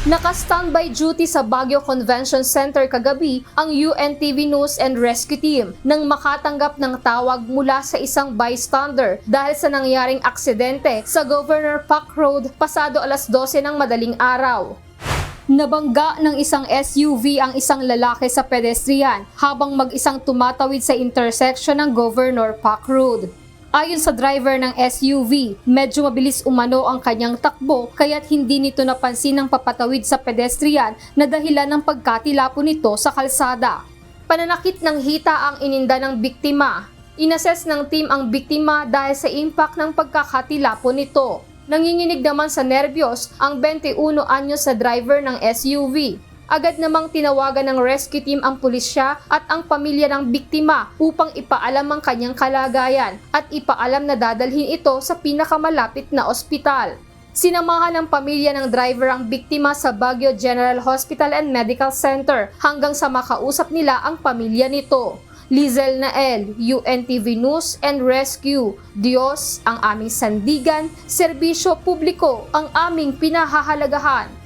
Naka-standby duty sa Baguio Convention Center kagabi ang UNTV News and Rescue Team nang makatanggap ng tawag mula sa isang bystander dahil sa nangyaring aksidente sa Governor Park Road pasado alas 12 ng madaling araw. Nabangga ng isang SUV ang isang lalaki sa pedestrian habang mag-isang tumatawid sa intersection ng Governor Park Road. Ayon sa driver ng SUV, medyo mabilis umano ang kanyang takbo kaya't hindi nito napansin ang papatawid sa pedestrian na dahilan ng pagkatilapo nito sa kalsada. Pananakit ng hita ang ininda ng biktima. Inassess ng team ang biktima dahil sa impact ng pagkakatilapo nito. Nanginginig naman sa nerbiyos ang 21 anyos sa driver ng SUV. Agad namang tinawagan ng rescue team ang pulisya at ang pamilya ng biktima upang ipaalam ang kanyang kalagayan at ipaalam na dadalhin ito sa pinakamalapit na ospital. Sinamahan ng pamilya ng driver ang biktima sa Baguio General Hospital and Medical Center hanggang sa makausap nila ang pamilya nito. Lizel Nael, UNTV News and Rescue. Diyos ang aming sandigan, serbisyo publiko ang aming pinahahalagahan.